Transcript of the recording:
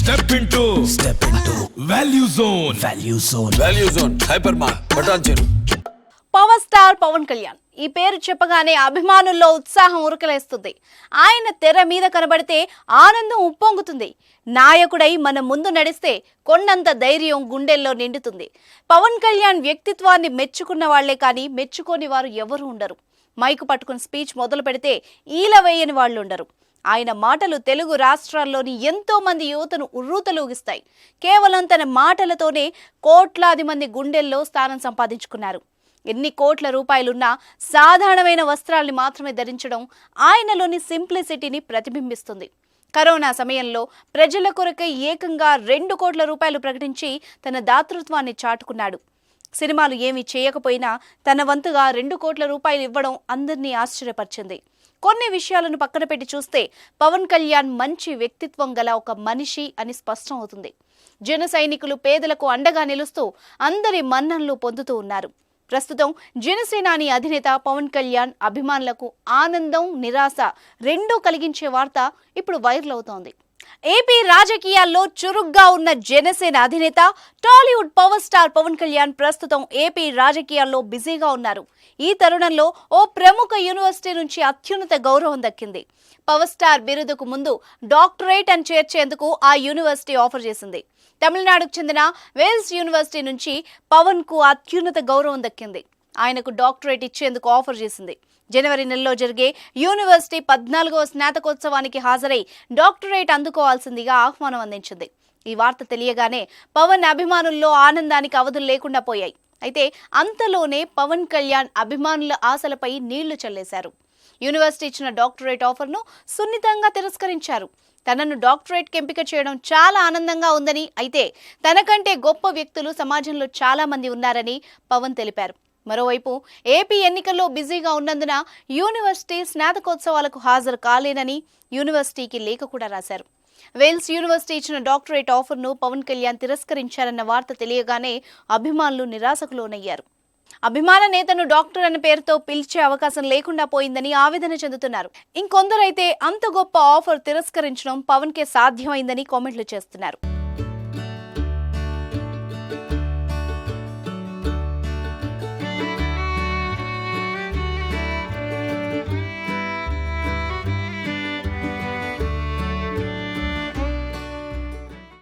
Step into Value Zone. Value zone hyper mart Patancheru. Power star Pawan Kalyan ఈ పేరు చెప్పగానే అభిమానుల్లో ఉత్సాహం ఉరకలేస్తుంది. ఆయన తెర మీద కనబడితే ఆనందం ఉప్పొంగుతుంది. నాయకుడై మన ముందు నడిస్తే కొండంత ధైర్యం గుండెల్లో నిండుతుంది. పవన్ కళ్యాణ్ వ్యక్తిత్వాన్ని మెచ్చుకున్న వాళ్లే కానీ మెచ్చుకోని వారు ఎవరు ఉండరు. మైకు పట్టుకుని స్పీచ్ మొదలు పెడితే ఈల వేయని వాళ్ళు ఉండరు. ఆయన మాటలు తెలుగు రాష్ట్రాల్లోని ఎంతో మంది యువతను ఉర్రూతలూగిస్తాయి. కేవలం తన మాటలతోనే కోట్లాది మంది గుండెల్లో స్థానం సంపాదించుకున్నారు. ఎన్ని కోట్ల రూపాయలున్నా సాధారణమైన వస్త్రాల్ని మాత్రమే ధరించడం ఆయనలోని సింప్లిసిటీని ప్రతిబింబిస్తుంది. కరోనా సమయంలో ప్రజల కొరకై ఏకంగా 2 కోట్ల రూపాయలు ప్రకటించి తన దాతృత్వాన్ని చాటుకున్నాడు. సినిమాలు ఏమీ చేయకపోయినా తన వంతుగా 2 కోట్ల రూపాయలు ఇవ్వడం అందరినీ ఆశ్చర్యపరిచింది. కొన్ని విషయాలను పక్కన పెట్టి చూస్తే పవన్ కళ్యాణ్ మంచి వ్యక్తిత్వం గల ఒక మనిషి అని స్పష్టం అవుతుంది. జన సైనికులు పేదలకు అండగా నిలుస్తూ అందరి మన్ననలు పొందుతూ ఉన్నారు. ప్రస్తుతం జనసేనాని అధినేత పవన్ కళ్యాణ్ అభిమానులకు ఆనందం, నిరాశ రెండూ కలిగించే వార్త ఇప్పుడు వైరల్ అవుతోంది. ఏపీ రాజకీయాల్లో చురుగ్గా ఉన్న జనసేన అధినేత టాలీవుడ్ పవర్ స్టార్ పవన్ కళ్యాణ్ ప్రస్తుతం ఏపీ రాజకీయాల్లో బిజీగా ఉన్నారు. ఈ తరుణంలో ఓ ప్రముఖ యూనివర్సిటీ నుంచి అత్యున్నత గౌరవం దక్కింది. పవర్ స్టార్ బిరుదుకు ముందు డాక్టరేట్ అని చేర్చేందుకు ఆ యూనివర్సిటీ ఆఫర్ చేసింది. తమిళనాడుకు చెందిన వేల్స్ యూనివర్సిటీ నుంచి పవన్ కు అత్యున్నత గౌరవం దక్కింది. ఆయనకు డాక్టరేట్ ఇచ్చేందుకు ఆఫర్ చేసింది. జనవరి నెలలో జరిగే యూనివర్సిటీ 14వ స్నాతకోత్సవానికి హాజరై డాక్టరేట్ అందుకోవాల్సిందిగా ఆహ్వానం అందించింది. ఈ వార్త తెలియగానే పవన్ అభిమానుల్లో ఆనందానికి అవధులు లేకుండా పోయాయి. అయితే అంతలోనే పవన్ కళ్యాణ్ అభిమానుల ఆశలపై నీళ్లు చల్లేశారు. యూనివర్సిటీ ఇచ్చిన డాక్టరేట్ ఆఫర్ను సున్నితంగా తిరస్కరించారు. తనను డాక్టరేట్కి ఎంపిక చేయడం చాలా ఆనందంగా ఉందని, అయితే తనకంటే గొప్ప వ్యక్తులు సమాజంలో చాలా మంది ఉన్నారని పవన్ తెలిపారు. మరోవైపు ఏపీ ఎన్నికల్లో బిజీగా ఉన్నందున యూనివర్సిటీ స్నాతకోత్సవాలకు హాజరు కాలేనని యూనివర్సిటీకి లేఖ కూడా రాశారు. వేల్స్ యూనివర్సిటీ ఇచ్చిన డాక్టరేట్ ఆఫర్ను పవన్ కళ్యాణ్ తిరస్కరించారన్న వార్త తెలియగానే అభిమానులు నిరాశకు లోనయ్యారు. అభిమాన నేతను డాక్టర్ అనే పేరుతో పిలిచే అవకాశం లేకుండా పోయిందని ఆవేదన చెందుతున్నారు. ఇంకొందరైతే అంత గొప్ప ఆఫర్ తిరస్కరించడం పవన్ కే సాధ్యమైందని కామెంట్లు చేస్తున్నారు.